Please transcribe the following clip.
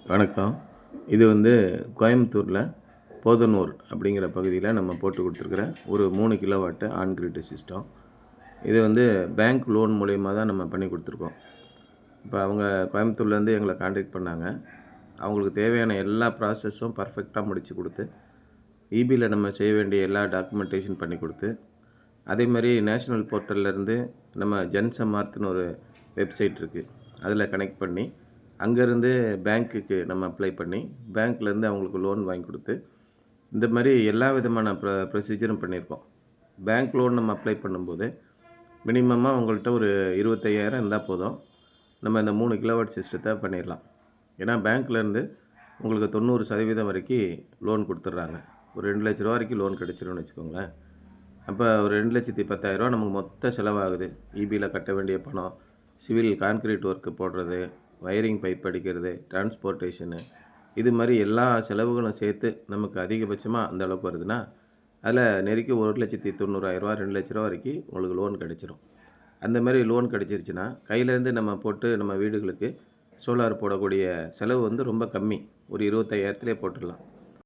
வணக்கம். இது கோயம்புத்தூரில் போதனூர் அப்படிங்கிற பகுதியில் நம்ம போட்டு கொடுத்துருக்குற ஒரு 3 கிலோவாட் ஆன் கிரிட் சிஸ்டம். இது பேங்க் லோன் மூலயமா தான் நம்ம பண்ணி கொடுத்துருக்கோம். இப்போ அவங்க கோயம்புத்தூர்லேருந்து எங்களை கான்டாக்ட் பண்ணாங்க. அவங்களுக்கு தேவையான எல்லா ப்ராசஸும் பர்ஃபெக்டாக முடித்து கொடுத்து, இபியில் நம்ம செய்ய வேண்டிய எல்லா டாக்குமெண்டேஷன் பண்ணி கொடுத்து, அதே மாதிரி நேஷ்னல் போர்ட்டல்லேருந்து நம்ம ஜன்சமார்த்னு ஒரு வெப்சைட் இருக்குது, அதில் கனெக்ட் பண்ணி அங்கேருந்து பேங்க்குக்கு நம்ம அப்ளை பண்ணி பேங்க்லேருந்து அவங்களுக்கு லோன் வாங்கி கொடுத்து, இந்த மாதிரி எல்லா விதமான ப்ரொசீஜரும் பண்ணியிருக்கோம். பேங்க் லோன் நம்ம அப்ளை பண்ணும்போது மினிமமாக உங்கள்கிட்ட ஒரு 25,000 இருந்தால் போதும், நம்ம இந்த 3 கிலோவாட் சிஸ்டத்தை பண்ணிடலாம். ஏன்னா பேங்க்லேருந்து உங்களுக்கு 90% வரைக்கும் லோன் கொடுத்துட்றாங்க. ஒரு 2 லட்ச ரூபா வரைக்கும் லோன் கிடச்சிரும்னு வச்சுக்கோங்களேன். அப்போ ஒரு 2,10,000 நமக்கு மொத்த செலவாகுது. இபியில் கட்ட வேண்டிய பணம், சிவில் கான்கிரீட் ஒர்க்கு போடுறது, வயரிங் பைப் அடிக்கிறது, டிரான்ஸ்போர்ட்டேஷனு, இது மாதிரி எல்லா செலவுகளும் சேர்த்து நமக்கு அதிகபட்சமாக அந்த அளவுக்கு வருதுன்னா, அதில் நெருக்கி 1,90,000 2 லட்ச ரூபா வரைக்கும் உங்களுக்கு லோன் கிடச்சிரும். அந்த மாதிரி லோன் கிடச்சிருச்சுன்னா கையிலேருந்து நம்ம போட்டு நம்ம வீடுகளுக்கு சோலார் போடக்கூடிய செலவு ரொம்ப கம்மி. ஒரு 25,000 போட்டுடலாம்.